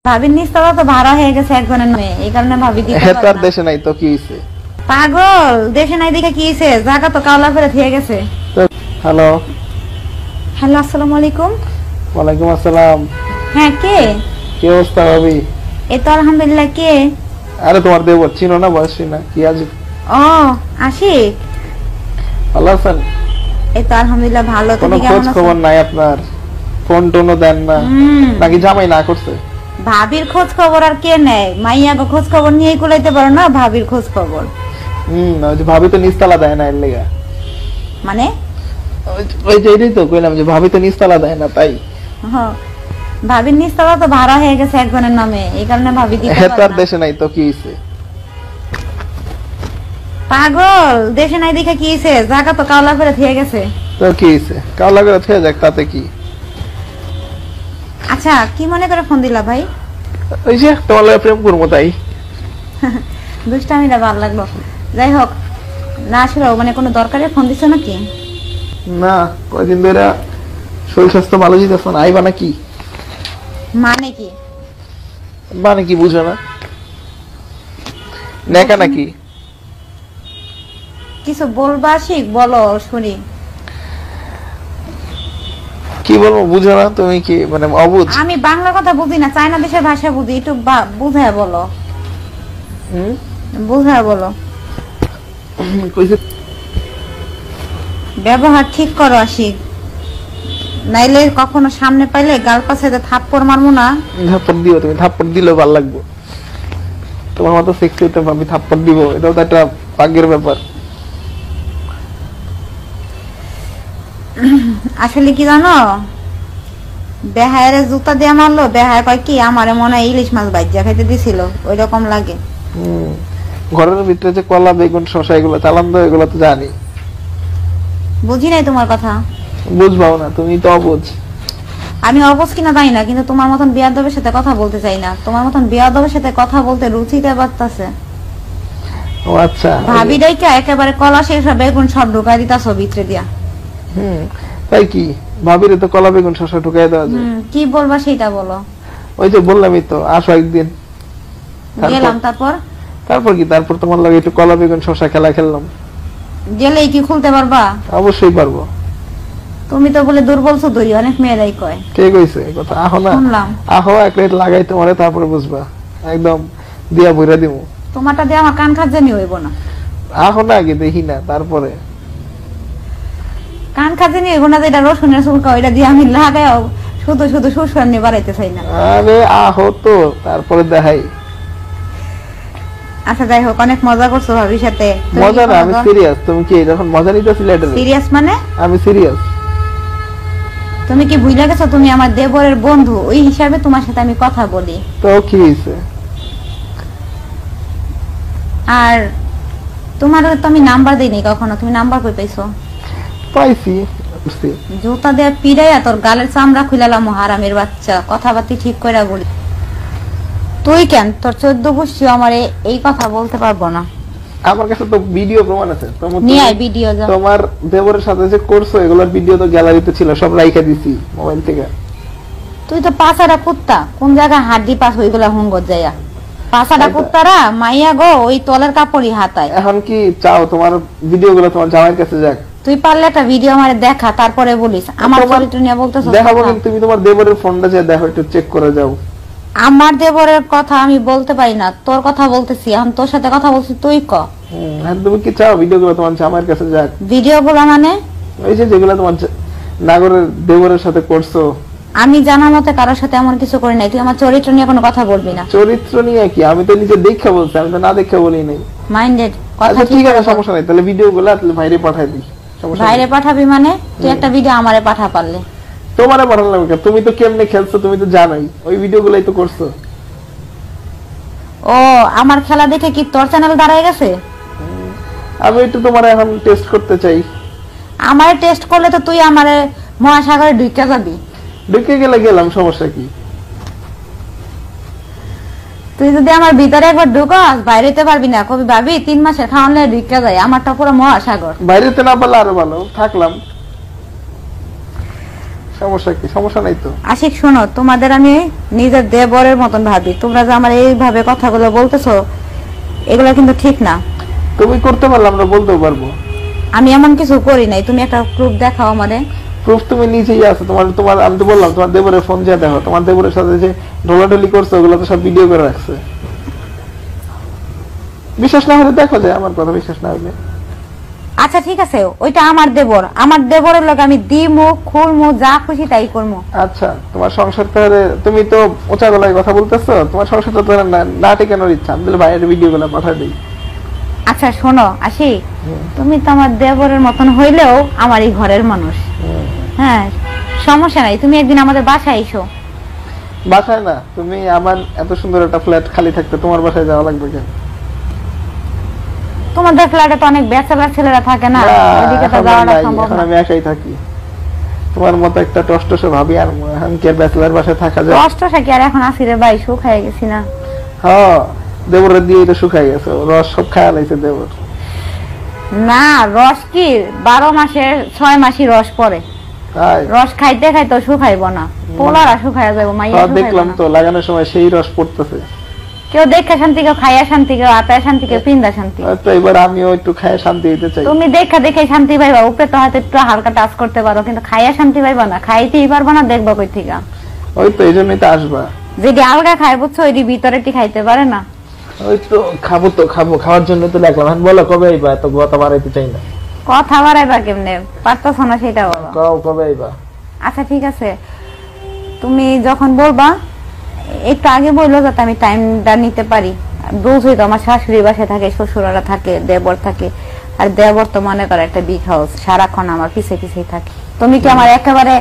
ভাবির নিচতলা তো ভাড়া হয়ে গেছে একজনের নামে, এই কারণে ভাবি দিতে পারে না। হেতার দেশে নাই তো কি হইছে? পাগল, দেশে নাই দেখে কি হইছে? জায়গা তো কাওলা ফেরত হয়ে গেছে। হ্যালো হ্যালো, আসসালামু আলাইকুম। ওয়ালাইকুম আসসালাম। হ্যাঁ, কে? কি অবস্থা ভাবি? এই তো আলহামদুলিল্লাহ। কে? আরে তোমার দেবর, চিনো না? বয়সী না কি? আজ ও আশিক, ভালো আছেন? এই তো আলহামদুলিল্লাহ ভালো। কোনো তুমি কেমন খোঁজ আছো? খবর নাই আপনার, ফোন টোনও দেন না, নাকি জামাই না করছে? ভাবির খোঁজ খবর আর কে নেয়? মাইয়া গো খোঁজ খবর নিয়ে কুলাইতে পারো না ভাবির খোঁজ খবর? ওই যে ভাবি তো নিচতলা দেয় না, এর লেগা। মানে ওই যে এটাই তো কইলাম যে ভাবি তো নিচতলা দেয় না, তাই। ভাবির নিচতলা তো ভাড়া হয়ে গেছে একজনের নামে, এই কারণে ভাবি দিতে পারে হেতার না। দেশে নাই তো কি হইছে? পাগল, দেশে নাই দেখে কি হইছে? জায়গা তো কাওলা ফেরত হয়ে গেছে। তো কি হইছে? কাওলা করে থেকে যাক, তাতে কি? আচ্ছা, কি মনে করে ফোন দিলা ভাই? ওই যে তোমার লগে প্রেম করবো তাই। দুষ্টামিটা ভালো লাগলো। যাই হোক, না আসলে মানে কোনো দরকারে ফোন দিছো নাকি? না, কয়দিন ধরে শরীর স্বাস্থ্য ভালো যেতেছে না। আইবা নাকি? মানে কি? মানে কি বুঝো না? নেকা নাকি? কিছু বলবা শিখ, বলো শুনি। কি বলবো বুঝো না? তুমি কি মানে অবুঝ? আমি বাংলা কথা বুঝি না, চায়না দেশের ভাষা বুঝি, একটু বুঝায় বলো। বুঝায় বলো। কইছে ব্যবহার ঠিক করো আশিক, নাইলে কখনো সামনে পাইলে গাল পাশে থাপ্পড় মারবো না। থাপ্পড় দিও, তুমি থাপ্পড় দিলেও ভালো লাগবে। তোমার মতো সেক্সি তো আমি থাপ্পড় দিব, এটাও তো একটা ভাগ্যের ব্যাপার। আসলে কি জানো, বেহায়ের জুতা দিয়ে মারলো, বেহায় কয় কি আমারে মনে হয় ইলিশ মাছ ভাজ্জা খাইতে দিছিল, ওই রকম লাগে। ঘরের ভিতরে যে কলা বেগুন শসা এগুলো চালান দাও, এগুলো তো জানি। বুঝি নাই তোমার কথা। বুঝবাও না, তুমি তো অবুঝ। আমি অবশ কিনা জানি না, কিন্তু তোমার মতন বিয়াদবের সাথে কথা বলতে চাই না। তোমার মতন বিয়াদবের সাথে কথা বলতে রুচিতে বাড়তাছে। ও আচ্ছা, ভাবি ডাইকা একেবারে কলা শেষ বেগুন সব ঢুকাই দিতাছ ভিতরে দিয়া। তাই কি? ভাবিরে তো কলা বেগুন শসা ঢুকাই দেওয়া যায়। কি বলবা সেটা বলো। ওই যে বললামই তো, আসো একদিন। গেলাম, তারপর? তারপর কি? তারপর তোমার লাগে একটু কলা বেগুন শসা খেলা খেললাম। গেলেই কি খুলতে পারবা? অবশ্যই পারবো। তুমি তো বলে দুর্বল সুদুরি, অনেক মেয়েরাই কয়। কে কইছে এই কথা? আহো না, শুনলাম। আহো এক প্লেট লাগাই তোমারে, তারপরে বুঝবা। একদম দিয়া বইরা দিমু। তোমারটা দিয়ে আমার কান খাচ্ছে নি হইব না। আহো না, আগে দেখি না, তারপরে। কান খাচ্ছে নি হইব না, যেটা রসুনের চুলকা ওইটা দিয়ে আমি লাগাই শুধু শুধু সুস্বাদ নিয়ে বাড়াইতে চাই না। আরে আহো তো, তারপরে দেখাই। আচ্ছা যাই হোক, অনেক মজা করছো ভাবির সাথে। মজা না, আমি সিরিয়াস। তুমি কি যখন মজা নিতেছিলে এটা? সিরিয়াস মানে? আমি সিরিয়াস। তুমি কি ভুলে গেছো তুমি আমার দেবরের বন্ধু? ওই হিসাবে তোমার সাথে আমি কথা বলি। তো কি হইছে? আর তোমার তো আমি নাম্বার দিইনি কখনো, তুমি নাম্বার কই পাইছো? পাইছি। জুতা দিয়ে পিড়াইয়া তোর গালের চামড়া খুইলালাম, হারামের বাচ্চা। কথাবার্তা ঠিক কইরা বলি। তুই কেন তোর 14 গোষ্ঠী আমারে এই কথা বলতে পারবো না? আমার কাছে তো ভিডিও প্রমাণ আছে। নিয়ে আয় ভিডিও। যা তোমার দেবরের সাথে যে করছো, এগুলোর ভিডিও তো গ্যালারিতে ছিল, সব রাইখা দিছি মোবাইল থেকে। তুই তো পাছাড়া কুত্তা, কোন জায়গায় হাড্ডি পাস হইগুলা হুঙ্গর যাইয়া। পাছাড়া কুত্তারা মাইয়া গো ওই তলের কাপড়ই হাতায়। এখন কি চাও তোমার ভিডিওগুলো তোমার জামাইয়ের কাছে যাক? তুই পারলে একটা ভিডিও আমারে দেখা, তারপরে বলিস। আমার চরিত্র নিয়ে বলতেছ? দেখাবো, কিন্তু তুমি তোমার দেবরের ফোনটা যে দেখো, একটু চেক করে যাও। আমার দেবরের কথা আমি বলতে পারি না, তোর কথা বলতেছি। এখন তোর সাথে কথা বলছি, তুই ক। তুমি কি চাও ভিডিওগুলো তোমার জামাইয়ের কাছে যাক? ভিডিও গুলো মানে? ওই যে যেগুলো তোমার নাগরের দেবরের সাথে করছো। আমি জানার মতে কারোর সাথে এমন কিছু করি নাই। তুই আমার চরিত্র নিয়ে কোনো কথা বলবি না। চরিত্র নিয়ে কি? আমি তো নিজে দেখা বলছি, আমি তো না দেখা বলি নাই। মাইন্ডেড কথা। আচ্ছা ঠিক আছে, সমস্যা নাই। তাহলে ভিডিওগুলো তাহলে বাইরে পাঠাই দিই। বাইরে পাঠাবি মানে? তুই একটা ভিডিও আমারে পাঠা পারলে। তোমারে পাঠালাম কেন? তুমি তো কেমনে খেলছো তুমি তো জানোই, ওই ভিডিওগুলাই তো করছো। ও, আমার খেলা দেখে কি তোর চ্যানেল দাঁড়ায় গেছে? আমি একটু তোমার এখন টেস্ট করতে চাই। আমারে টেস্ট করলে তো তুই আমারে মহাসাগরে ঢুকে যাবি। ঢুকে গেলে গেলাম, সমস্যা কি? তুই যদি আমার ভিতরে একবার ঢুকাস, বাইরেতে পারবি না। কবি ভাবি 3 মাসের খাওয়ালে ঢুকে যায়। আমারটা পুরো মহাসাগর। বাইরেতে না পারলে আরো ভালো, থাকলাম সমস্যা কি? সমস্যা নাই তো। আশিক শোনো, তোমাদের আমি নিজের দেবরের মতন ভাবি, তোমরা যে আমার এইভাবে কথাগুলো বলতেছো এগুলো কিন্তু ঠিক না। তুমি করতে পারলে আমরা বলতেও পারবো। আমি এমন কিছু করি নাই, তুমি একটা প্রুফ দেখাও আমারে। প্রুফ তুমি নিজেই আছে, তোমার তোমার আমি তো বললাম তোমার দেবরের ফোন দিয়ে দেখো, তোমার দেবরের সাথে যে ঢোলাঢুলি করছো ওগুলো তো সব ভিডিও করে রাখছে। বিশ্বাস না হলে দেখো, যে আমার কথা বিশ্বাস না হলে। আচ্ছা ঠিক আছে, ওইটা আমার দেবর, আমার দেবরের লোক আমি দিমু খুলমু যা খুশি তাই করবো। আচ্ছা, তোমার সংসার তাহলে তুমি তো উঁচা গলায় কথা বলতেছো, তোমার সংসারটা তো না টেকানোর ইচ্ছা, আমি তাহলে বাইরের ভিডিও গুলো পাঠাই দিই। আচ্ছা শোনো আশিক, তুমি তো আমার দেবরের মতন হইলেও আমারই ঘরের মানুষ। হ্যাঁ সমস্যা নাই, তুমি একদিন আমাদের বাসায় এসো। বাসায় না, তুমি আমার এত সুন্দর একটা ফ্ল্যাট খালি থাকতে তোমার বাসায় যাওয়া লাগবে কেন? তোমাদের ফ্ল্যাটে তো অনেক ব্যাচেলর ছেলেরা থাকে না, ওইদিকে তো যাওয়াটা সম্ভব এখন না। আমি একাই থাকি, তোমার মতো একটা টসটসে ভাবি আর আমি কি ব্যাচেলার বাসায় থাকা যায়? কষ্ট কি আর এখন আসি রে ভাই, সুখ হয়ে গেছি না। হ্যাঁ, দেবরের দিয়ে তো শুকাই গেছে, রস সব খায়া লাইছে দেবর। না রস কি 12 মাসে 6 মাসই রস পড়ে, তাই রস খাইতে খাইতে শুকাইব না, পোলারা শুকাইয়া যাবো, মাইয়া শুকাইবো দেখলাম না। তো লাগানোর সময় সেই রস পড়তেছে। কেউ দেখে শান্তি, কেউ খাইয়া শান্তি, কেউ আতায় শান্তি, কেউ পিন্দা শান্তি। তো এবার আমিও একটু খায় শান্তি দিতে চাই। তুমি দেখে দেখে শান্তি পাইবা, উপরে তো হয়তো একটু হালকা টাচ করতে পারো, কিন্তু খাইয়া শান্তি পাইবা না, খাইতেই পারবা না, দেখবা কই থেকে। ওই তো এই জন্যই তো আসবা। যেটি আলগা খায় বুঝছো, ওইটি ভিতরে খাইতে পারে না। ওই তো খাবো, তো খাবো, খাওয়ার জন্য তো দেখলাম। এখন বলো কবে আইবা? এত কথা বাড়াইতে চাই না। কথা বাড়াইবা কেমনে, পারতেছ না সেটা বলো। কবে আইবা? আচ্ছা ঠিক আছে, তুমি যখন বলবা একটু আগে বললো যাতে আমি টাইমটা নিতে পারি। বুঝই তো আমার শাশুড়ি বাসায় থাকে, শ্বশুরারা থাকে, দেবর থাকে, আর দেবর তো মনে করে একটা বিগ হাউস, সারাক্ষণ আমার পিছে পিছেই থাকে। তুমি কি আমার একেবারে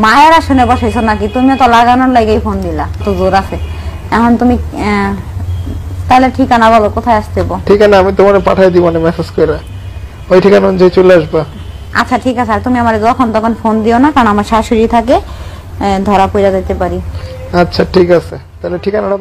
মায়ের আসনে বসাইছো নাকি? তুমি তো লাগানোর লাগেই ফোন দিলা, তো জোর আছে। এখন তুমি তাহলে ঠিকানা বলো, কোথায় আসতে হবো? ঠিকানা আমি তোমার পাঠাই দিব না, মেসেজ করে ওই ঠিকানা অনুযায়ী চলে আসবা। আচ্ছা ঠিক আছে, আর তুমি আমার যখন তখন ফোন দিও না, কারণ আমার শাশুড়ি থাকে, ধরা পড়ে যেতে পারি। আচ্ছা ঠিক আছে, তাহলে ঠিকানাটা